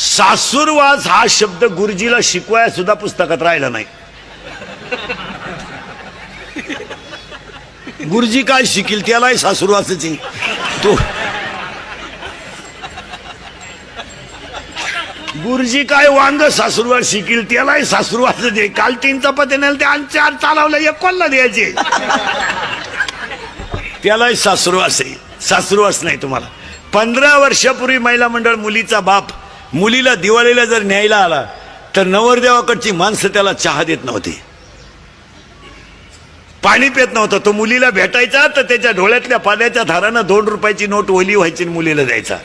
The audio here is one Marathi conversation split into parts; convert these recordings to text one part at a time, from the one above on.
सासूरवास हा शब्द गुरुजीला शिकवाय सुद्धा पुस्तकात राहिला नाही. गुरुजी काय शिकील त्यालाही सासूरवासाची तो गुरुजी काय वांग सासूरवास शिकील त्यालाही सासूरवासच आहे. काल 3 चपात्या नेल ते 4 चालवलं 1 कोणाला द्यायचे त्यालाही सासूरवास आहे. सासूरवास नाही तुम्हाला. 15 वर्षापूर्वी महिला मंडळ मुलीचा बाप मुलीला दिवाळीला जर न्यायला आला तर नवरदेवाकडची माणसं त्याला चहा देत नव्हती, पाणी पित नव्हतं. तो मुलीला भेटायचा तर त्याच्या डोळ्यातल्या पाण्याच्या धारानं 2 रुपयाची नोट ओली व्हायची मुलीला द्यायचा.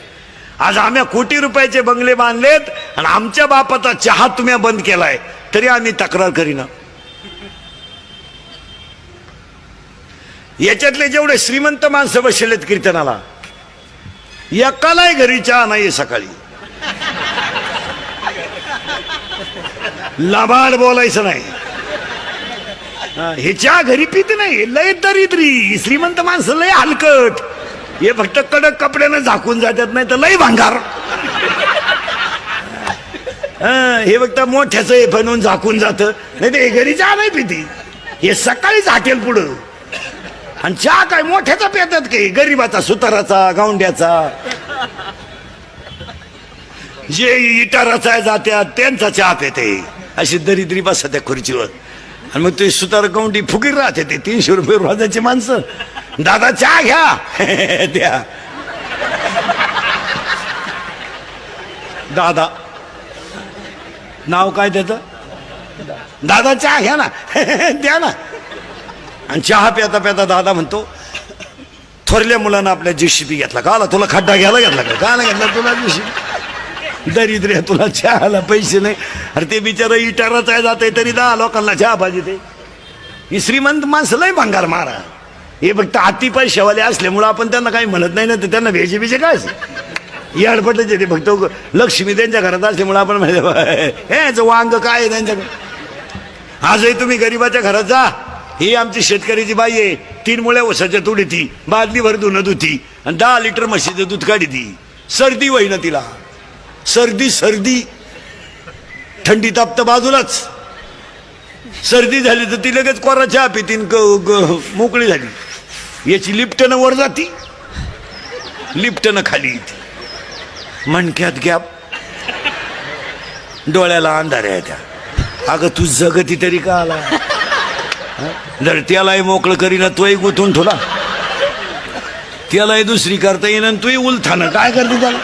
आज आम्ही कोटी रुपयाचे बंगले बांधलेत आणि आमच्या बापाचा चहा तुम्ही बंद केलाय तरी आम्ही तक्रार करीना. याच्यातले जेवढे श्रीमंत माणसं बसलेत कीर्तनाला एकालाही घरी चहा नाही सकाळी. लाभाड बोलायचं नाही. हे चहा घरी पित नाही. लय दरिद्री श्रीमंत माणसं लय हलकट. हे फक्त कडक कपड्यानं झाकून जातात नाही तर लय भांगार. हे फक्त मोठ्याच बनवून झाकून जात नाही तर हे घरी चहा नाही पिती. हे सकाळीच हाटेल पुढं आणि चहा काय मोठ्याचा पितात काही गरीबाचा सुताराचा गावंड्याचा जे इटाराचा जात्यात त्यांचा चहा पिते. अशी दरिद्री बसत त्या खुर्चीवर आणि मग ते सुतार गावंडी फुगीर राहते. ते 300 रुपये रोजाची माणसं. दादा चहा घ्या द्या. दादा नाव काय त्याचं? दादा चहा घ्या ना द्या ना. आणि चहा प्याता प्याता दादा म्हणतो थोरल्या मुलांना आपल्या JCB घेतला का? आला तुला खड्डा घ्यायला घेतला का? नाही घेतला तुला JCB. दरिद्र्या तुला चहाला पैसे नाही. अरे ते बिचारा इटाराच आहे जाते तरी 10 लोकांना चहा पाहिजे. ते ही श्रीमंत माणसं लय भंगार मारा. हे फक्त हाती पैशावाले असल्यामुळं आपण त्यांना काही म्हणत नाही ना. तर त्यांना भेजे बिजे काय हे अडपटच ते फक्त लक्ष्मी त्यांच्या घरात असल्यामुळे आपण म्हणतो हे वांग काय आहे त्यांच्याकडे. आजही तुम्ही गरीबाच्या घरात जा. ही आमची शेतकऱ्याची बाई आहे. 3 मुळ्या ऊसाच्या तुडी ती बादलीभर धुणं धुती आणि 10 लिटर म्हशीचं दूध काढी ती. सर्दी होईना तिला. सर्दी थंडी तापत बाजूलाच. सर्दी झाली तर ती लगेच कोरा चहा पितीन मोकळी झाली. याची लिफ्टनं वर जाती लिफ्टनं खाली येते. मणक्यात गॅप डोळ्याला अंधार आहे त्या. अगं तू जगती तरी का आला? जर त्यालाही मोकळं करीना तोही गुंतून ठेवला त्यालाही दुसरी करता येईन तूही उलथानं काय करते त्याला.